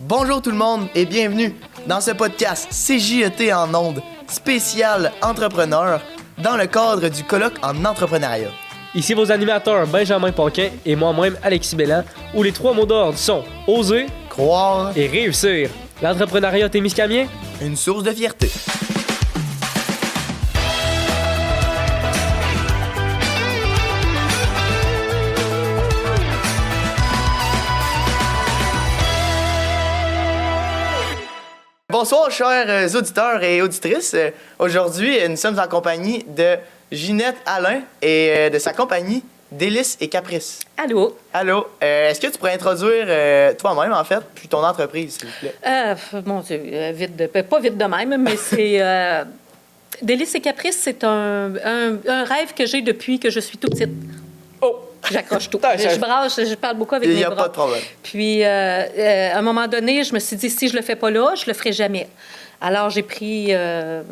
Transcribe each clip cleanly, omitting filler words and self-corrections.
Bonjour tout le monde et bienvenue dans ce podcast CJET en ondes spécial entrepreneur dans le cadre du colloque en entrepreneuriat. Ici vos animateurs Benjamin Paquin et moi-même Alexis Belland, où les trois mots d'ordre sont oser, Croire et réussir. L'entrepreneuriat témiscamien, une source de fierté. Bonsoir, chers auditeurs et auditrices. Aujourd'hui, nous sommes en compagnie de Ginette Alain et de sa compagnie Délices et Caprices. Allô? Allô. Est-ce que tu pourrais introduire toi-même, en fait, puis ton entreprise, s'il vous plaît? Mon Dieu, pas vite de même, mais c'est... Délices et Caprices, c'est un rêve que j'ai depuis que je suis toute petite. oh, J'accroche tout. Je brasse, je parle beaucoup avec Il mes n'y a bras. pas de problème. Puis, à un moment donné, je me suis dit, si je le fais pas là, je le ferai jamais. Alors, j'ai pris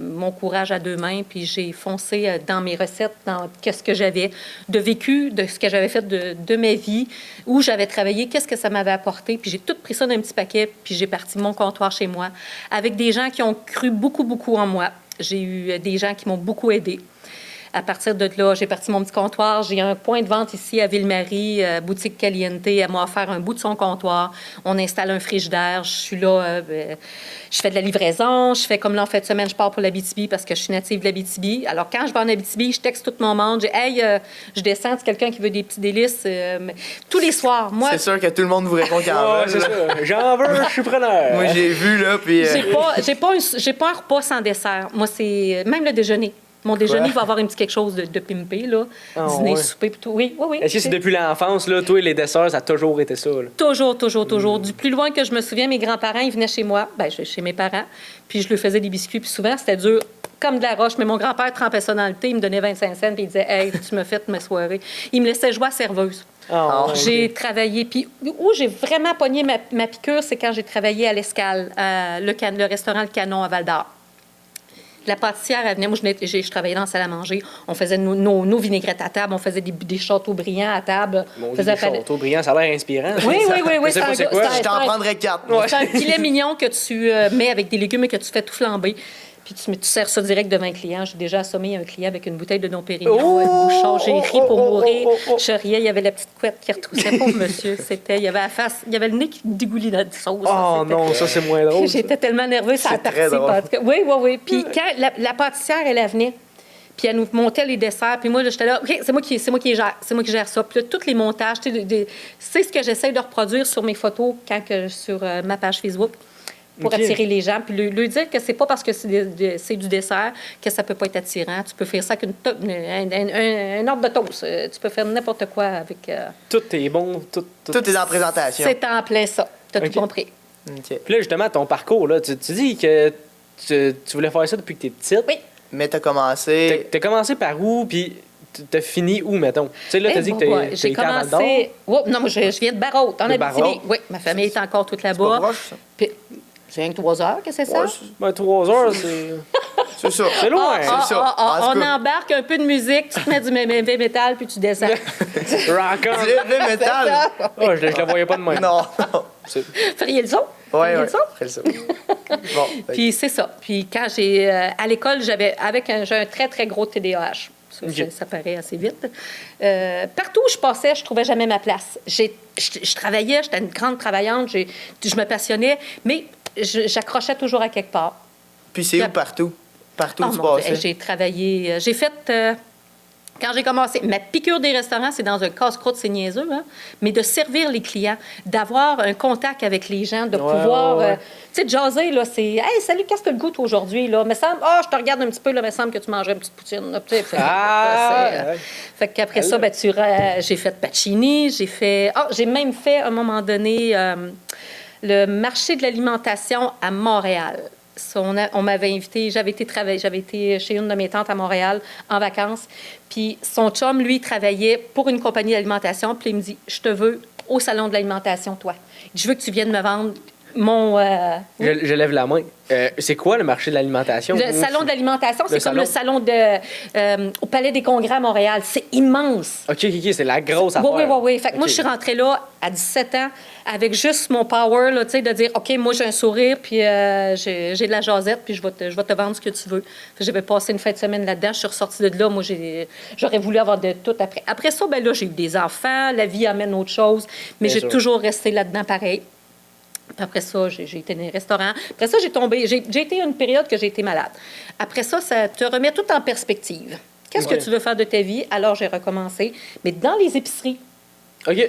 mon courage à deux mains, puis j'ai foncé dans mes recettes, dans qu'est-ce que j'avais de vécu, de ce que j'avais fait de ma vie, où j'avais travaillé, qu'est-ce que ça m'avait apporté. Puis j'ai tout pris ça dans un petit paquet, puis j'ai parti mon comptoir chez moi, avec des gens qui ont cru beaucoup, beaucoup en moi. J'ai eu des gens qui m'ont beaucoup aidée. À partir de là, j'ai parti mon petit comptoir. J'ai un point de vente ici à Ville-Marie, boutique Caliente. Elle m'a offert un bout de son comptoir. On installe un frigidaire. Je suis là, je fais de la livraison. Je fais comme là, en fin de semaine, je pars pour l'Abitibi parce que je suis native de l'Abitibi. Alors, quand je vais en Abitibi, je texte tout mon monde. Je dis, hey, je descends, c'est quelqu'un qui veut des petits délices. Tous les soirs, moi... C'est sûr que tout le monde vous répond qu'il en ouais, veut. c'est ça. J'en veux, je suis preneur. Moi, j'ai vu, là, puis... J'ai pas un repas sans dessert. Moi, c'est même le déjeuner. Mon déjeuner va avoir un petit quelque chose de pimpé, là. Dîner, ouais. souper, tout. Oui. Est-ce que c'est depuis l'enfance, là, toi et les desserts, ça a toujours été ça, là? Toujours. Du plus loin que je me souviens, mes grands-parents, ils venaient chez moi, chez mes parents, puis je leur faisais des biscuits, puis souvent, c'était dur comme de la roche. Mais mon grand-père trempait ça dans le thé, il me donnait 25 cents, puis il disait « Hey, tu me fais mes soirées. » Il me laissait jouer à serveuse. J'ai travaillé, puis où j'ai vraiment pogné ma piqûre, c'est quand j'ai travaillé à l'Escale, le restaurant Le Canon à Val-d'Or. La pâtissière, elle venait. Moi, je travaillais dans la salle à manger. On faisait nos vinaigrettes à table. On faisait des châteaux brillants à table. Des châteaux brillants, ça a l'air inspirant. Oui. C'est pas c'est quoi? Je t'en prendrais 4. C'est un filet mignon que tu mets avec des légumes et que tu fais tout flamber. Puis tu sers ça direct devant un client. J'ai déjà assommé un client avec une bouteille de Dom Pérignon, une bouchon. J'ai ri pour mourir. Je riais. Il y avait la petite couette qui retroussait. Pauvre monsieur. Il y avait la face, il y avait le nez qui dégoulinait dans de sauce. Oh non, ça, c'est moins drôle. J'étais tellement nerveuse, ça a parti. Oui. Puis quand la pâtissière, elle venait, puis elle nous montait les desserts, puis moi, j'étais là, OK, c'est moi qui gère ça. Puis là, tous les montages, c'est ce que j'essaie de reproduire sur mes photos sur ma page Facebook pour attirer les gens, puis lui dire que c'est pas parce que c'est du dessert que ça peut pas être attirant. Tu peux faire ça avec un ordre de toast. Tu peux faire n'importe quoi avec... Tout est bon, tout Tout est dans la présentation. C'est en plein ça. T'as tout compris. OK. Puis là, justement, ton parcours, là, tu dis que tu voulais faire ça depuis que t'es petite. Oui. Mais t'as commencé... T'as commencé par où, puis t'as fini où, mettons? Tu sais, là, t'as dit que t'as été à Val-d'Or. Non, moi, je viens de Barrault, en Abitibi. Oui, ma famille est encore toute là-bas. C'est pas proche, ça? Puis, c'est rien que 3 heures que c'est ça? Ouais, 3 heures, c'est... C'est ça. C'est loin. C'est ça. En tout On cas. embarque un peu de musique, tu te mets du heavy metal, puis tu descends. Rock on. Du heavy metal? Oh, je la voyais pas de même. Non. Feriez le son? Ouais. Feriez le son? Fais le son. Bon. Puis c'est ça. Puis quand à l'école, j'ai un très, très gros TDAH. Ça paraît assez vite. Partout où je passais, je trouvais jamais ma place. Je travaillais, j'étais une grande travaillante, je me passionnais, mais j'accrochais toujours à quelque part. Puis c'est où partout? Partout où tu Mon Dieu, passais? j'ai travaillé... J'ai fait... quand j'ai commencé, ma piqûre des restaurants, c'est dans un casse-croûte, c'est niaiseux, hein? Mais de servir les clients, d'avoir un contact avec les gens, de pouvoir... tu sais, jaser, là, c'est... Hey, salut, qu'est-ce que tu as le goût, toi, aujourd'hui, là? Me semble... je te regarde un petit peu, là, me semble que tu mangeais une petite poutine, là. Fait qu'après ça, j'ai fait Pacini, j'ai même fait, à un moment donné, le marché de l'alimentation à Montréal. On m'avait invité, j'avais été chez une de mes tantes à Montréal en vacances, puis son chum, lui, travaillait pour une compagnie d'alimentation, puis il me dit, je te veux au salon de l'alimentation, toi. Je veux que tu viennes me vendre Mon... Je lève la main. C'est quoi le marché de l'alimentation? Le salon de l'alimentation, c'est comme salon? le salon au Palais des Congrès à Montréal. C'est immense. OK, c'est la grosse affaire. Oui. Fait que moi, OK. je suis rentrée là à 17 ans avec juste mon power, là, tu sais, de dire, OK, moi, j'ai un sourire, puis j'ai de la jasette, puis je vais te vendre ce que tu veux. J'avais passé une fin de semaine là-dedans. Je suis ressortie de là. Moi, j'aurais voulu avoir de tout après. Après ça, ben là, j'ai eu des enfants. La vie amène autre chose. Mais Bien j'ai sûr. toujours resté là-dedans pareil. Puis après ça, j'ai été dans les restaurants. Après ça, j'ai été une période que j'ai été malade. Après ça, ça te remet tout en perspective. Qu'est-ce Ouais. que tu veux faire de ta vie? Alors, j'ai recommencé. Mais dans les épiceries. OK.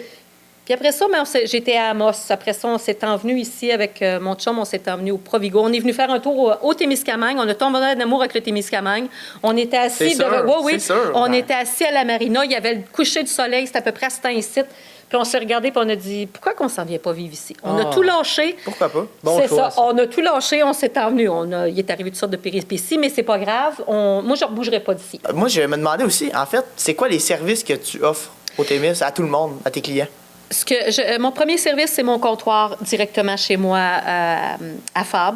Puis après ça, j'étais à Amos. Après ça, on s'est envenu ici avec mon chum, on s'est envenu au Provigo. On est venu faire un tour au Témiscamingue. On a tombé en amour avec le Témiscamingue. On était assis... C'est sûr, oui. c'est sûr. On Ouais. était assis à la marina. Il y avait le coucher du soleil. C'était à peu près à ce temps ici. Puis on s'est regardé puis on a dit, pourquoi qu'on s'en vient pas vivre ici? On a tout lâché. Pourquoi pas? Bon C'est choix, ça. On a tout lâché, on s'est envenu. Il est arrivé toutes sortes de péripéties, mais c'est pas grave. Moi, je ne rebougerai pas d'ici. Moi, je me demandais aussi, en fait, c'est quoi les services que tu offres au Témis à tout le monde, à tes clients? Mon premier service, c'est mon comptoir directement chez moi à Fab.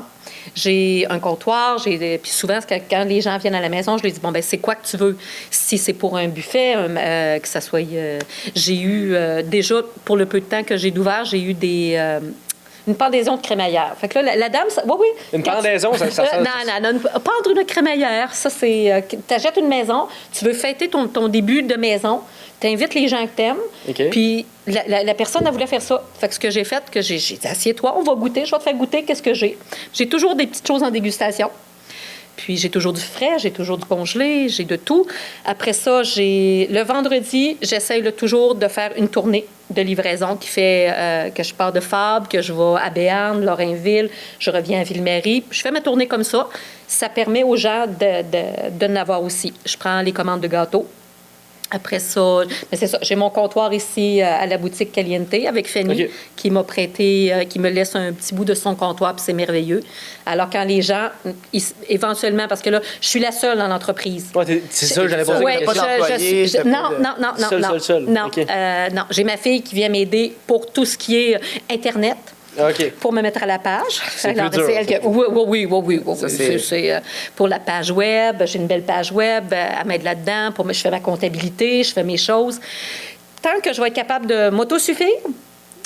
J'ai un comptoir, puis souvent, quand les gens viennent à la maison, je leur dis, bon, ben c'est quoi que tu veux? Si c'est pour un buffet, que ça soit... j'ai eu, déjà, pour le peu de temps que j'ai d'ouvert, j'ai eu une pendaison de crémaillère. Fait que là, la dame... Oui. Une pendaison, ça Non, pendre une crémaillère, ça, c'est... tu achètes une maison, tu veux fêter ton début de maison, tu invites les gens que t'aimes, OK. puis la personne, elle voulait faire ça. Fait que ce que j'ai fait, j'ai dit, assieds-toi, on va goûter, je vais te faire goûter qu'est-ce que j'ai. J'ai toujours des petites choses en dégustation. Puis j'ai toujours du frais, j'ai toujours du congelé, j'ai de tout. Après ça, le vendredi, j'essaye toujours de faire une tournée de livraison qui fait que je pars de Fab, que je vais à Béarn, Lorrainville, je reviens à Ville-Marie. Je fais ma tournée comme ça. Ça permet aux gens de n'avoir aussi. Je prends les commandes de gâteaux. Après ça, mais c'est ça, j'ai mon comptoir ici à la boutique Caliente avec Fanny OK. qui m'a prêté, qui me laisse un petit bout de son comptoir, puis c'est merveilleux. Alors quand les gens, éventuellement, parce que là, je suis la seule dans l'entreprise. Ouais, c'est ça, j'allais poser Ouais, la pas question. d'employé, t'as pas de- Seul. Non, OK. non, j'ai ma fille qui vient m'aider pour tout ce qui est Internet. OK. Pour me mettre à la page. C'est Alors, plus dur, elle que- oui. Ça, c'est- C'est, pour la page web. J'ai une belle page web. Elle m'aide là-dedans. Je fais ma comptabilité, je fais mes choses. Tant que je vais être capable de m'autosuffire,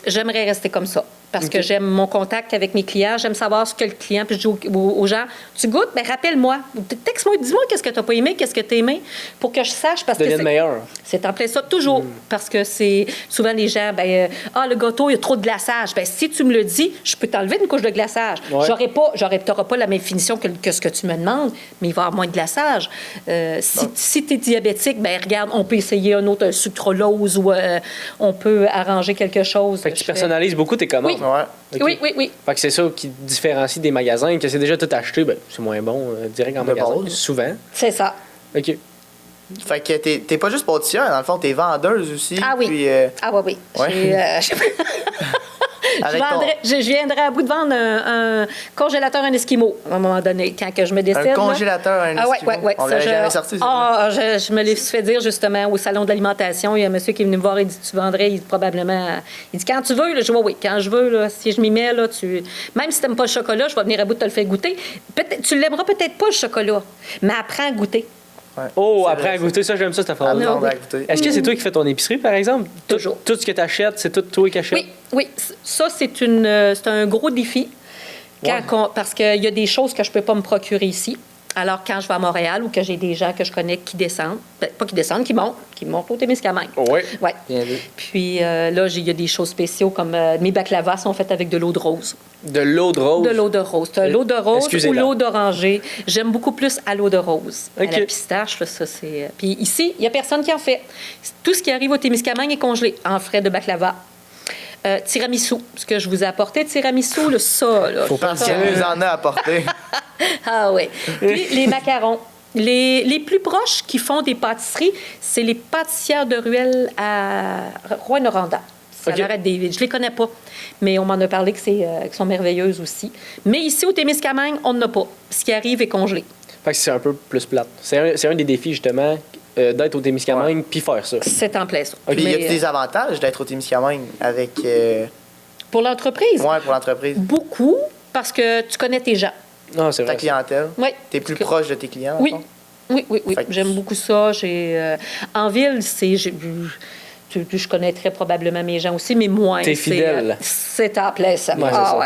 j'aimerais rester comme ça. Parce que j'aime mon contact avec mes clients. J'aime savoir ce que le client... Puis je dis aux gens, tu goûtes? Bien, rappelle-moi. Texte-moi, dis-moi qu'est-ce que tu n'as pas aimé, qu'est-ce que tu as aimé, pour que je sache. Parce que Devienne meilleur. c'est en plein ça, toujours. Parce que c'est souvent les gens, le gâteau, il y a trop de glaçage. Ben, si tu me le dis, je peux t'enlever une couche de glaçage. Ouais. Tu n'auras pas la même finition que ce que tu me demandes, mais il va y avoir moins de glaçage. Si tu es diabétique, ben regarde, on peut essayer un autre sucralose ou on peut arranger quelque chose. Fait que tu personnalises beaucoup tes commandes. Ouais. OK. Oui. Fait que c'est ça qui différencie des magasins, que c'est déjà tout acheté, ben, c'est moins bon direct en De magasin, base. souvent. C'est ça. OK. Fait que t'es pas juste pâtissière, dans le fond, t'es vendeuse aussi. Ah oui. Puis, Ah oui. Ouais. avec Je viendrais à bout de vendre un congélateur, un Esquimau, à un moment donné, quand que je me décide. un congélateur, un Ah ouais, Esquimau. ouais. On Ça, l'avait jamais sorti. ça. Ah, je me l'ai fait dire justement au salon de l'alimentation. Il y a un monsieur qui est venu me voir et dit tu vendrais, il dit probablement. Il dit quand tu veux, là, je dis oui, quand je veux, là, si je m'y mets, là, même si tu n'aimes pas le chocolat, je vais venir à bout de te le faire goûter. Tu l'aimeras peut-être pas le chocolat, mais apprends à goûter. Ouais. Oh, C'est après vrai, à goûter, ça, j'aime ça, cette ça. phrase. Apprendre Non, à oui. goûter. Est-ce que c'est toi qui fais ton épicerie, par exemple? Toujours. Tout ce que tu achètes, c'est tout toi qui achètes? Oui. Ça, c'est un gros défi. Parce qu'il y a des choses que je ne peux pas me procurer ici. Alors, quand je vais à Montréal ou que j'ai des gens que je connais qui descendent, pas qui descendent, qui montent au Témiscamingue. Oui. Ouais. Bien vu. Puis là, il y a des choses spéciaux comme mes baklavas sont faites avec de l'eau de rose. De l'eau de rose. De l'eau de rose. Tu as l'eau de rose ou Excusez-la. l'eau d'oranger. J'aime beaucoup plus à l'eau de rose. OK. À la pistache, là, ça, c'est... Puis ici, il n'y a personne qui en fait. Tout ce qui arrive au Témiscamingue est congelé en frais de baklava. Tiramisu, ce que je vous ai apporté, tiramisu, ça, là. Faut Parce penser qu'elle nous en a apporté. Ah oui. Puis les macarons. Les plus proches qui font des pâtisseries, c'est les pâtissières de ruelle à Rouyn-Noranda. Ça a OK. l'air d'être je ne les connais pas, mais on m'en a parlé qu'elles sont merveilleuses aussi. Mais ici, au Témiscamingue, on n'en a pas. Ce qui arrive est congelé. Fait que c'est un peu plus plate. C'est un des défis, justement, d'être au Témiscamingue puis faire ça. C'est en plein ça. Puis, y a Mais, des avantages d'être au Témiscamingue avec Pour l'entreprise, Ouais, pour l'entreprise. beaucoup, parce que tu connais tes gens. Non, c'est Ta vrai. clientèle. Oui. T'es plus proche de tes clients. dans Oui. le fond. Oui. Fait que- J'aime beaucoup ça. En ville, je connaîtrais probablement mes gens aussi, mais moins. T'es fidèle. C'est en plein ça. Ouais, c'est ça.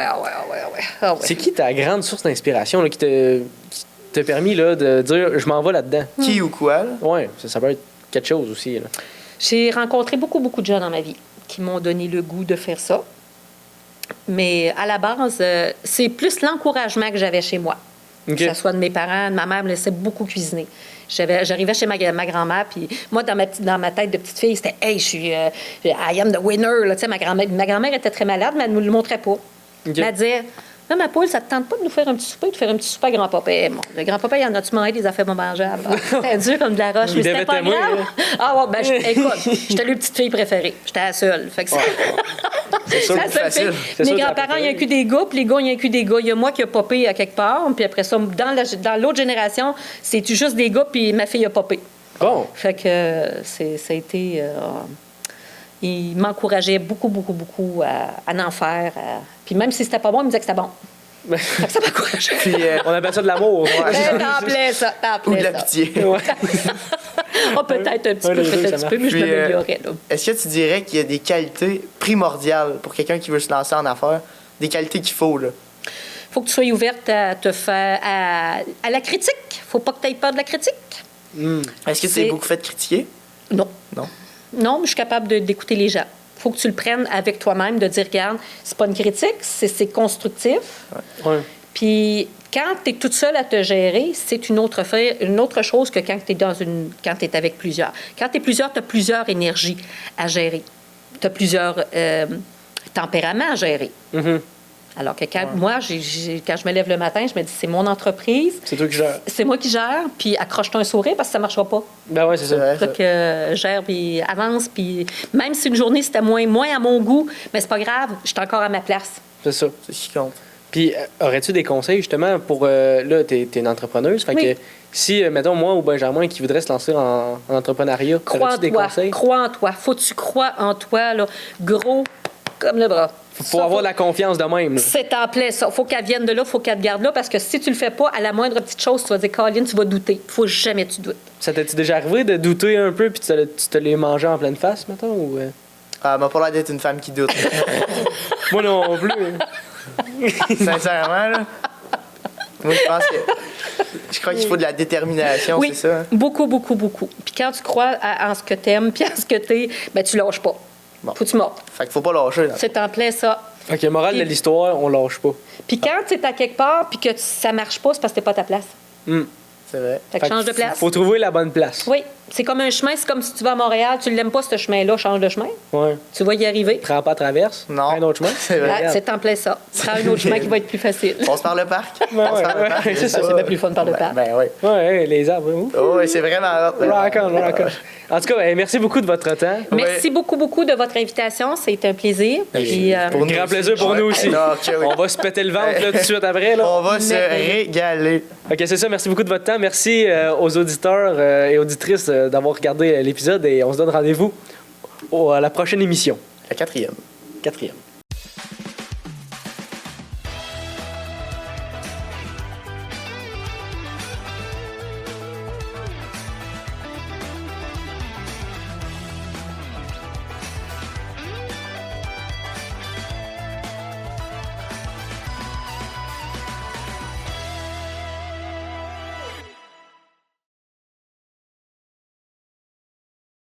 Ah ouais. C'est qui ta grande source d'inspiration là, qui t'a permis là, de dire je m'en vais là-dedans? Qui ou quoi, là? Ouais, ça peut être quelque chose aussi. Là. J'ai rencontré beaucoup de gens dans ma vie qui m'ont donné le goût de faire ça. Mais à la base, c'est plus l'encouragement que j'avais chez moi. OK. Que ce soit de mes parents, de ma mère me laissait beaucoup cuisiner. J'arrivais chez ma grand-mère, puis moi, dans ma tête de petite fille, c'était « Hey, je suis I am the winner ». Là, tu sais, ma grand-mère était très malade, mais elle ne nous le montrait pas. OK. Elle disait « Ma poule, ça te tente pas de nous faire un petit souper, de faire un petit souper à grand-papa? » Le grand-papa, il en a-tu mangé des affaires pas mangeables? C'était dur comme de la roche, Il mais devait c'était pas t'aimer, grave. là. Ah ouais, ben, écoute, j'étais la petite fille préférée. J'étais la seule. Fait que C'est sûr. la seule facile. fille. C'est sûr Mes que grands-parents, t'as il n'y a que des gars, puis les gars, il n'y a que des gars. Il y a moi qui a popé à quelque part, puis après ça, dans l'autre génération, c'est juste des gars, puis ma fille a popé. Bon. Fait que ça a été... il m'encourageait beaucoup à en faire. Puis même si c'était pas bon, il me disait que c'était bon. Fait que ça m'encourageait. Puis, On appelle ça de l'amour. Ben, t'en plais ça, ou de la pitié. Ouais. Ah, peut-être un petit Ouais, peu, les deux, peut-être ça un petit peu, mais je Puis, m'améliorais. là. Est-ce que tu dirais qu'il y a des qualités primordiales pour quelqu'un qui veut se lancer en affaires? Des qualités qu'il faut, là? Faut que tu sois ouverte à te faire... à la critique. Faut pas que tu aies peur de la critique. Est-ce que tu C'est- t'es beaucoup fait critiquer? Non. Non. Non, mais je suis capable d'écouter les gens. Faut que tu le prennes avec toi-même, de dire, regarde, c'est pas une critique, c'est constructif. Ouais. Puis quand tu es toute seule à te gérer, c'est une autre chose que quand tu es avec plusieurs. Quand tu es plusieurs, tu as plusieurs énergies à gérer. Tu as plusieurs tempéraments à gérer. Mhm. Alors que moi, quand je me lève le matin, je me dis, c'est mon entreprise, C'est toi qui gères. c'est moi qui gère, puis accroche-toi un sourire parce que ça ne marchera pas. Ben ouais, c'est C'est ça. vrai, ça. Fait que gère, puis avance, puis même si une journée, c'était moins à mon goût, mais c'est pas grave, je suis encore à ma place. C'est ça. C'est ce qui compte. Puis, aurais-tu des conseils justement pour. Là, t'es une entrepreneuse. Fait Oui. que si, mettons, moi ou Benjamin qui voudrait se lancer en entrepreneuriat, Crois en aurais-tu des toi. conseils? Crois en toi. Faut que tu crois en toi, là, gros comme le bras. Faut avoir la confiance de même. Là. C'est en plein ça. Faut qu'elle vienne de là, faut qu'elle te garde là, parce que si tu le fais pas, à la moindre petite chose, tu vas dire, Colin, tu vas douter. Faut jamais que tu doutes. Ça t'est-tu déjà arrivé de douter un peu puis tu te les mangeais en pleine face, mettons? Ou, Ah, m'a pas l'air d'être une femme qui doute. Moi non plus. Sincèrement, là. Moi, je pense que. Je crois qu'il faut de la détermination, Oui, c'est ça? hein? beaucoup. Puis quand tu crois en ce que t'aimes, puis en ce que t'es, ben tu lâches pas. Bon. Faut que tu montes. Fait qu'il faut pas lâcher, là. C'est en plein ça. Fait que morale de l'histoire, on lâche pas. Puis quand tu es à quelque part, puis que ça marche pas, c'est parce que t'es pas à ta place. Hum. C'est vrai. Fait que change de place. Faut trouver la bonne place. Oui, c'est comme un chemin, c'est comme si tu vas à Montréal, tu l'aimes pas ce chemin-là, change de chemin. Ouais. Tu vas y arriver. Prends pas traverse. Non. Prends un autre chemin. C'est vrai. Ah, c'est en plein ça. Prends un autre chemin qui va être plus facile. On se parle le parc? Ben On se ouais, parle le ouais, parc, c'est ça, c'est bien plus fun par le parc. Ben oui. Ouais, les arbres. Ouf. Oh, ouais, c'est vraiment hot. Rock on. En tout cas, merci beaucoup de votre temps. Merci beaucoup de votre invitation. Ça a été un plaisir. Puis, Pour grand plaisir pour nous aussi. Ah, ok, oui. On va se péter le ventre là, tout de suite après. Là. On va se Merveilleux. régaler. OK, c'est ça. Merci beaucoup de votre temps. Merci aux auditeurs et auditrices d'avoir regardé l'épisode et on se donne rendez-vous à la prochaine émission. La 4e. 4e.